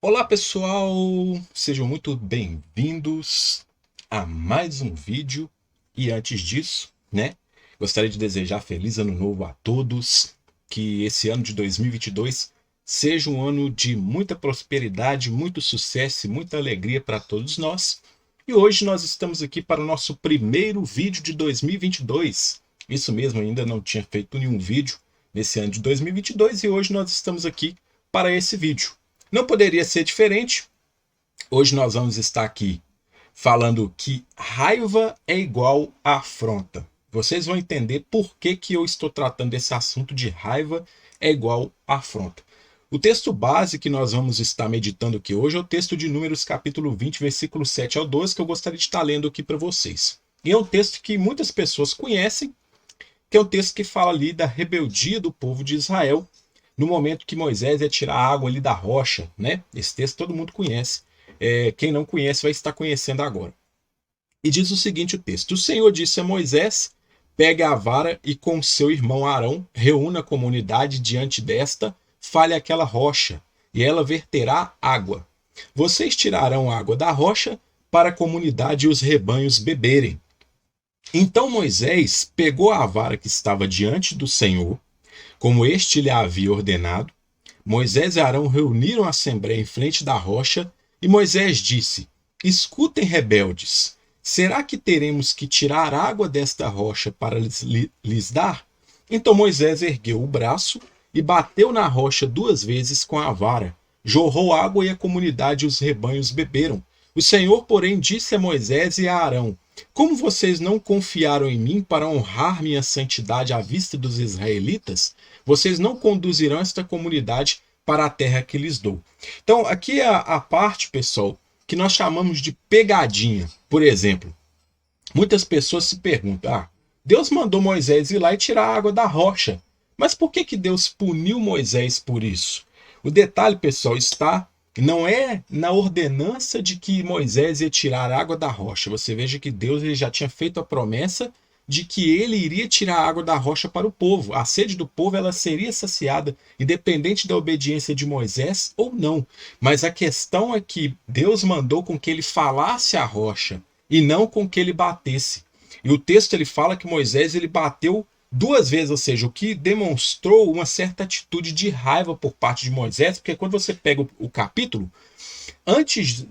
Olá pessoal, sejam muito bem-vindos a mais um vídeo. E antes disso, gostaria de desejar feliz ano novo a todos, que esse ano de 2022 seja um ano de muita prosperidade, muito sucesso e muita alegria para todos nós. E hoje nós estamos aqui para o nosso primeiro vídeo de 2022. Isso mesmo, ainda não tinha feito nenhum vídeo nesse ano de 2022 e hoje nós estamos aqui para esse vídeo. Não poderia ser diferente. Hoje nós vamos estar aqui falando que raiva é igual a afronta. Vocês vão entender por que eu estou tratando desse assunto de raiva é igual a afronta. O texto base que nós vamos estar meditando aqui hoje é o texto de Números capítulo 20, versículo 7 ao 12, que eu gostaria de estar lendo aqui para vocês. E é um texto que muitas pessoas conhecem, que é um texto que fala ali da rebeldia do povo de Israel, no momento que Moisés ia tirar a água ali da rocha, né? Esse texto todo mundo conhece. Quem não conhece vai estar conhecendo agora. E diz o seguinte o texto: O Senhor disse a Moisés: pegue a vara e com seu irmão Arão reúna a comunidade diante desta, fale aquela rocha, e ela verterá água. Vocês tirarão água da rocha para a comunidade e os rebanhos beberem. Então Moisés pegou a vara que estava diante do Senhor, como este lhe havia ordenado. Moisés e Arão reuniram a assembleia em frente da rocha, e Moisés disse: Escutem, rebeldes, será que teremos que tirar água desta rocha para lhes dar? Então Moisés ergueu o braço e bateu na rocha 2 vezes com a vara. Jorrou água e a comunidade e os rebanhos beberam. O Senhor, porém, disse a Moisés e a Arão: Como vocês não confiaram em mim para honrar minha santidade à vista dos israelitas, vocês não conduzirão esta comunidade para a terra que lhes dou. Então, aqui é a parte, pessoal, que nós chamamos de pegadinha. Por exemplo, muitas pessoas se perguntam: Deus mandou Moisés ir lá e tirar a água da rocha, mas por que Deus puniu Moisés por isso? O detalhe, pessoal, não é na ordenança de que Moisés ia tirar a água da rocha. Você veja que Deus ele já tinha feito a promessa de que ele iria tirar a água da rocha para o povo. A sede do povo ela seria saciada, independente da obediência de Moisés ou não. Mas a questão é que Deus mandou com que ele falasse a rocha e não com que ele batesse. E o texto ele fala que Moisés ele bateu 2 vezes, ou seja, o que demonstrou uma certa atitude de raiva por parte de Moisés, porque quando você pega o capítulo, antes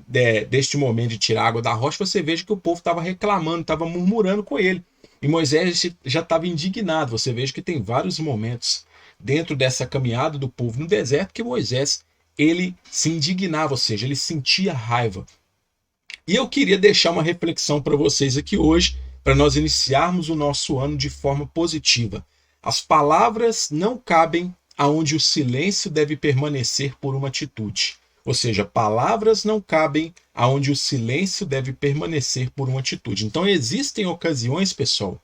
deste momento de tirar a água da rocha, você veja que o povo estava reclamando, estava murmurando com ele. E Moisés já estava indignado. Você veja que tem vários momentos dentro dessa caminhada do povo no deserto que Moisés ele se indignava, ou seja, ele sentia raiva. E eu queria deixar uma reflexão para vocês aqui hoje, para nós iniciarmos o nosso ano de forma positiva. As palavras não cabem aonde o silêncio deve permanecer por uma atitude. Ou seja, palavras não cabem aonde o silêncio deve permanecer por uma atitude. Então existem ocasiões, pessoal,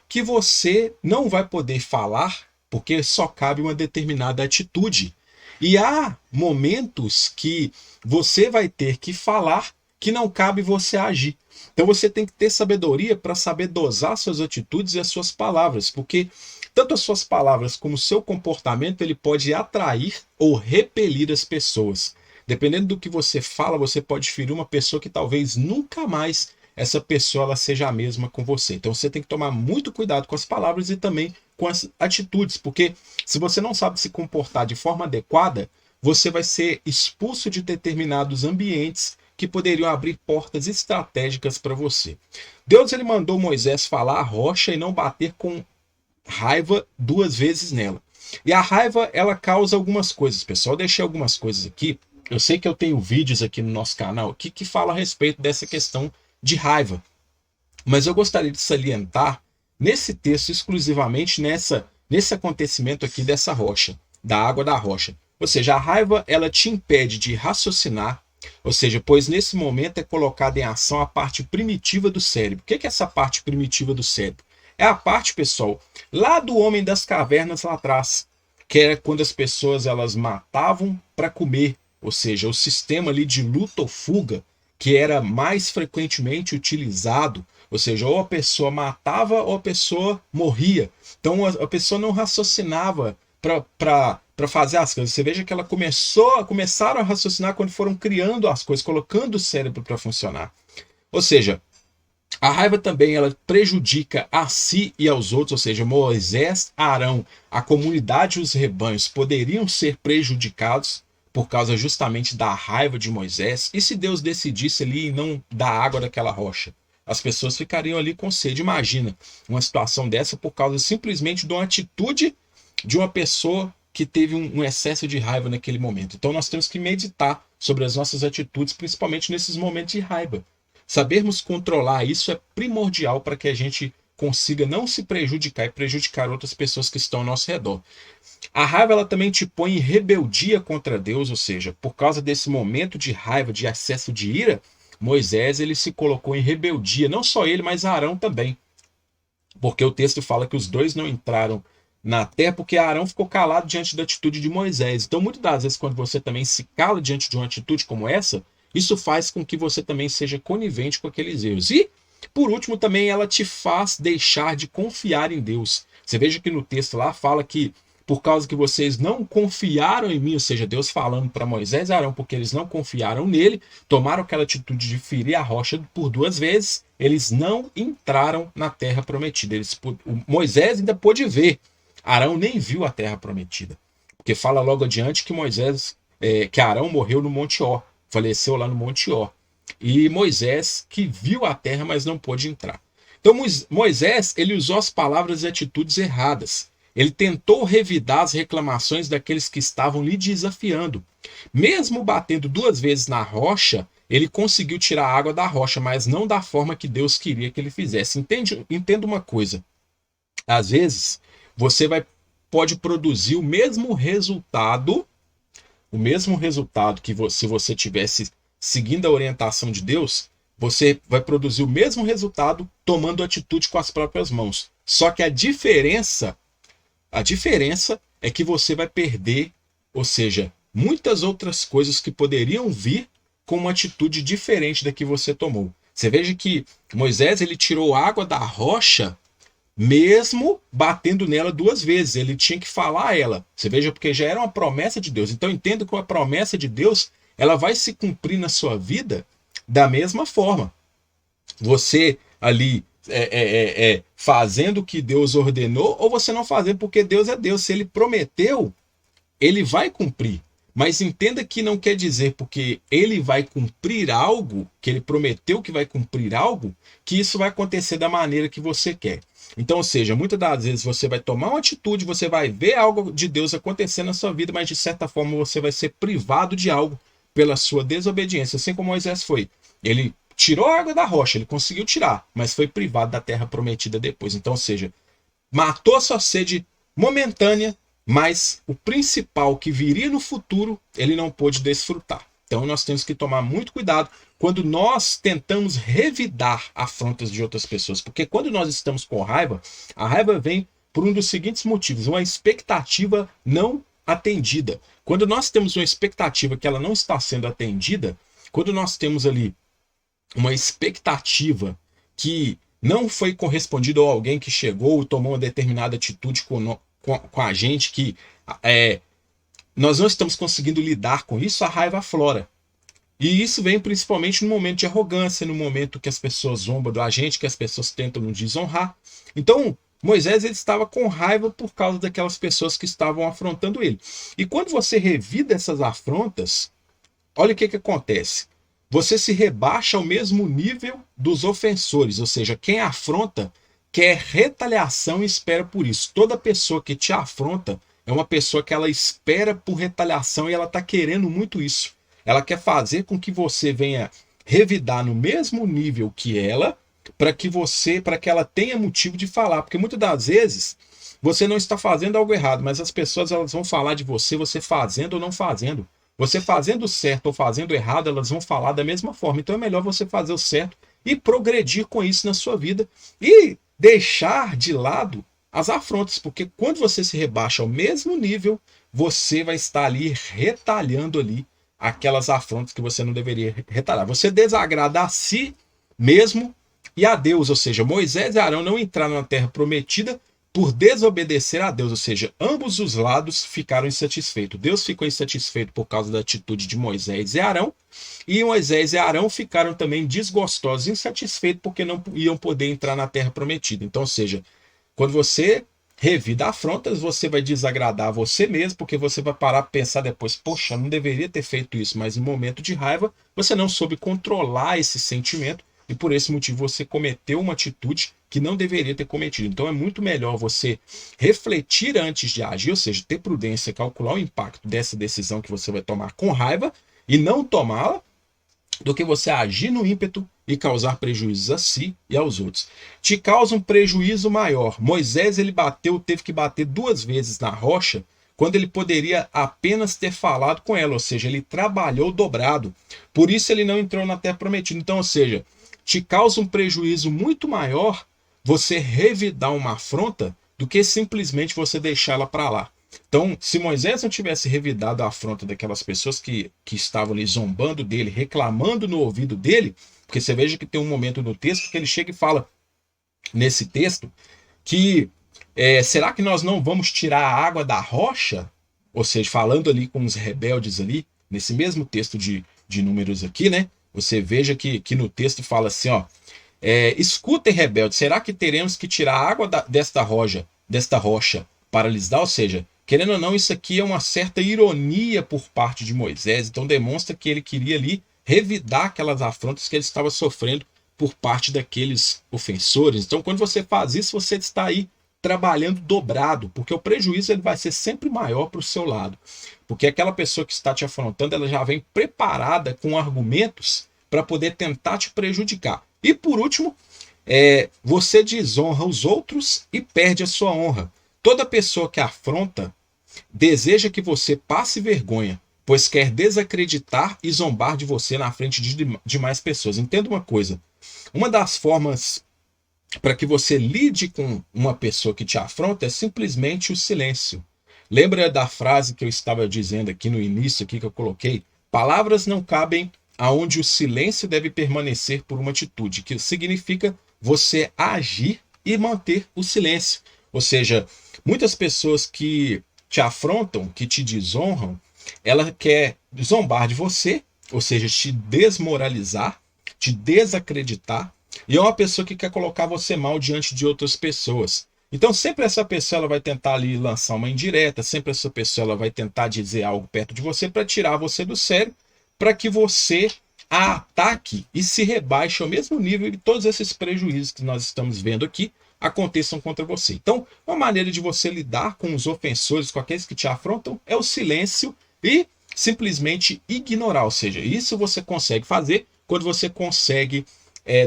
que você não vai poder falar porque só cabe uma determinada atitude. E há momentos que você vai ter que falar que não cabe você agir. Então você tem que ter sabedoria para saber dosar suas atitudes e as suas palavras, porque tanto as suas palavras como o seu comportamento ele pode atrair ou repelir as pessoas. Dependendo do que você fala, você pode ferir uma pessoa que talvez nunca mais essa pessoa ela seja a mesma com você. Então você tem que tomar muito cuidado com as palavras e também com as atitudes, porque se você não sabe se comportar de forma adequada, você vai ser expulso de determinados ambientes que poderiam abrir portas estratégicas para você. Deus ele mandou Moisés falar a rocha e não bater com raiva 2 vezes nela. E a raiva ela causa algumas coisas, pessoal. Eu deixei algumas coisas aqui. Eu sei que eu tenho vídeos aqui no nosso canal que falam a respeito dessa questão de raiva. Mas eu gostaria de salientar nesse texto exclusivamente nesse acontecimento aqui dessa rocha, da água da rocha. Ou seja, a raiva ela te impede de raciocinar, ou seja, pois nesse momento é colocada em ação a parte primitiva do cérebro. O que é essa parte primitiva do cérebro? É a parte, pessoal, lá do homem das cavernas lá atrás, que era quando as pessoas elas matavam para comer, ou seja, o sistema ali de luta ou fuga, que era mais frequentemente utilizado, ou seja, ou a pessoa matava ou a pessoa morria. Então a pessoa não raciocinava para para fazer as coisas. Você veja que ela começaram a raciocinar quando foram criando as coisas, colocando o cérebro para funcionar. Ou seja, a raiva também ela prejudica a si e aos outros, ou seja, Moisés, Arão, a comunidade e os rebanhos poderiam ser prejudicados por causa justamente da raiva de Moisés. E se Deus decidisse ali não dar água daquela rocha? As pessoas ficariam ali com sede. Imagina uma situação dessa por causa simplesmente de uma atitude de uma pessoa que teve um excesso de raiva naquele momento. Então nós temos que meditar sobre as nossas atitudes, principalmente nesses momentos de raiva. Sabermos controlar isso é primordial para que a gente consiga não se prejudicar e prejudicar outras pessoas que estão ao nosso redor. A raiva ela também te põe em rebeldia contra Deus, ou seja, por causa desse momento de raiva, de excesso de ira, Moisés ele se colocou em rebeldia, não só ele, mas Arão também. Porque o texto fala que os dois não entraram na terra porque Arão ficou calado diante da atitude de Moisés. Então, muitas das vezes, quando você também se cala diante de uma atitude como essa, isso faz com que você também seja conivente com aqueles erros. E, por último, também ela te faz deixar de confiar em Deus. Você veja que no texto lá fala que por causa que vocês não confiaram em mim, ou seja, Deus falando para Moisés e Arão, porque eles não confiaram nele, tomaram aquela atitude de ferir a rocha por 2 vezes, eles não entraram na terra prometida. Moisés ainda pôde ver, Arão nem viu a terra prometida, porque fala logo adiante que que Arão morreu no Monte Or, faleceu lá no Monte Or, e Moisés que viu a terra, mas não pôde entrar. Então Moisés ele usou as palavras e atitudes erradas. Ele tentou revidar as reclamações daqueles que estavam lhe desafiando. Mesmo batendo 2 vezes na rocha, ele conseguiu tirar a água da rocha, mas não da forma que Deus queria que ele fizesse. Entenda uma coisa. Às vezes, você pode produzir o mesmo resultado que se você tivesse seguindo a orientação de Deus, você vai produzir o mesmo resultado tomando atitude com as próprias mãos. Só que a diferença é que você vai perder, ou seja, muitas outras coisas que poderiam vir com uma atitude diferente da que você tomou. Você veja que Moisés ele tirou água da rocha mesmo batendo nela 2 vezes. Ele tinha que falar a ela. Você veja, porque já era uma promessa de Deus. Então entenda que a promessa de Deus ela vai se cumprir na sua vida da mesma forma. Você ali fazendo o que Deus ordenou, ou você não fazendo, porque Deus é Deus. Se ele prometeu, ele vai cumprir. Mas entenda que não quer dizer porque ele vai cumprir algo, que ele prometeu que vai cumprir algo, que isso vai acontecer da maneira que você quer. Então, ou seja, muitas das vezes você vai tomar uma atitude, você vai ver algo de Deus acontecer na sua vida, mas de certa forma você vai ser privado de algo pela sua desobediência, assim como Moisés foi. Ele tirou a água da rocha, ele conseguiu tirar, mas foi privado da terra prometida depois. Então, ou seja, matou a sua sede momentânea, mas o principal que viria no futuro, ele não pôde desfrutar. Então nós temos que tomar muito cuidado quando nós tentamos revidar afrontas de outras pessoas, porque quando nós estamos com raiva, a raiva vem por um dos seguintes motivos: uma expectativa não atendida. Quando nós temos uma expectativa que ela não está sendo atendida, quando nós temos ali uma expectativa que não foi correspondida a alguém que chegou e tomou uma determinada atitude com a gente, que nós não estamos conseguindo lidar com isso, a raiva aflora. E isso vem principalmente no momento de arrogância, no momento que as pessoas zombam da gente, que as pessoas tentam nos desonrar. Então, Moisés ele estava com raiva por causa daquelas pessoas que estavam afrontando ele. E quando você revida essas afrontas, olha o que acontece. Você se rebaixa ao mesmo nível dos ofensores, ou seja, quem afronta quer retaliação e espera por isso. Toda pessoa que te afronta é uma pessoa que ela espera por retaliação e ela está querendo muito isso. Ela quer fazer com que você venha revidar no mesmo nível que ela, para que ela tenha motivo de falar. Porque muitas das vezes você não está fazendo algo errado, mas as pessoas elas vão falar de você fazendo ou não fazendo. Você fazendo certo ou fazendo errado, elas vão falar da mesma forma. Então é melhor você fazer o certo e progredir com isso na sua vida e deixar de lado as afrontas, porque quando você se rebaixa ao mesmo nível, você vai estar ali retalhando ali aquelas afrontas que você não deveria retalhar. Você desagrada a si mesmo e a Deus, ou seja, Moisés e Arão não entraram na terra prometida por desobedecer a Deus, ou seja, ambos os lados ficaram insatisfeitos. Deus ficou insatisfeito por causa da atitude de Moisés e Arão, e Moisés e Arão ficaram também desgostosos, insatisfeitos porque não iam poder entrar na terra prometida. Então, ou seja, quando você revida afrontas, você vai desagradar você mesmo, porque você vai parar para pensar depois, poxa, não deveria ter feito isso, mas em momento de raiva, você não soube controlar esse sentimento, e por esse motivo você cometeu uma atitude que não deveria ter cometido. Então é muito melhor você refletir antes de agir, ou seja, ter prudência, calcular o impacto dessa decisão que você vai tomar com raiva e não tomá-la, do que você agir no ímpeto e causar prejuízos a si e aos outros. Te causa um prejuízo maior. Moisés teve que bater 2 vezes na rocha, quando ele poderia apenas ter falado com ela, ou seja, ele trabalhou dobrado. Por isso ele não entrou na terra prometida. Então, ou seja, te causa um prejuízo muito maior você revidar uma afronta do que simplesmente você deixá-la para lá. Então, se Moisés não tivesse revidado a afronta daquelas pessoas que estavam ali zombando dele, reclamando no ouvido dele, porque você veja que tem um momento no texto que ele chega e fala, nesse texto, que será que nós não vamos tirar a água da rocha? Ou seja, falando ali com os rebeldes ali, nesse mesmo texto de Números aqui, né? Você veja que no texto fala assim, ó, escutem, rebeldes, será que teremos que tirar a água desta rocha para lhes dar? Ou seja, querendo ou não, isso aqui é uma certa ironia por parte de Moisés, então demonstra que ele queria ali revidar aquelas afrontas que ele estava sofrendo por parte daqueles ofensores. Então, quando você faz isso, você está aí trabalhando dobrado, porque o prejuízo ele vai ser sempre maior para o seu lado. Porque aquela pessoa que está te afrontando, ela já vem preparada com argumentos para poder tentar te prejudicar. E por último, você desonra os outros e perde a sua honra. Toda pessoa que afronta deseja que você passe vergonha, pois quer desacreditar e zombar de você na frente de mais pessoas. Entenda uma coisa, uma das formas para que você lide com uma pessoa que te afronta é simplesmente o silêncio. Lembra da frase que eu estava dizendo aqui no início, aqui que eu coloquei? Palavras não cabem aonde o silêncio deve permanecer por uma atitude, que significa você agir e manter o silêncio. Ou seja, muitas pessoas que te afrontam, que te desonram, ela quer zombar de você, ou seja, te desmoralizar, te desacreditar, e é uma pessoa que quer colocar você mal diante de outras pessoas. Então sempre essa pessoa ela vai tentar ali lançar uma indireta, sempre essa pessoa ela vai tentar dizer algo perto de você para tirar você do sério, para que você a ataque e se rebaixe ao mesmo nível e todos esses prejuízos que nós estamos vendo aqui aconteçam contra você. Então, uma maneira de você lidar com os ofensores, com aqueles que te afrontam, é o silêncio e simplesmente ignorar. Ou seja, isso você consegue fazer quando você consegue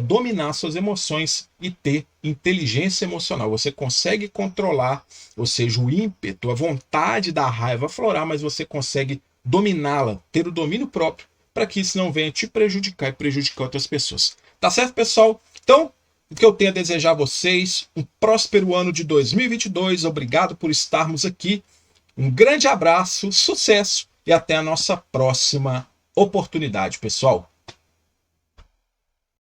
dominar suas emoções e ter inteligência emocional. Você consegue controlar, ou seja, o ímpeto, a vontade da raiva aflorar, mas você consegue dominá-la, ter o domínio próprio, para que isso não venha te prejudicar e prejudicar outras pessoas. Tá certo, pessoal? Então, o que eu tenho a desejar a vocês, um próspero ano de 2022. Obrigado por estarmos aqui. Um grande abraço, sucesso e até a nossa próxima oportunidade, pessoal.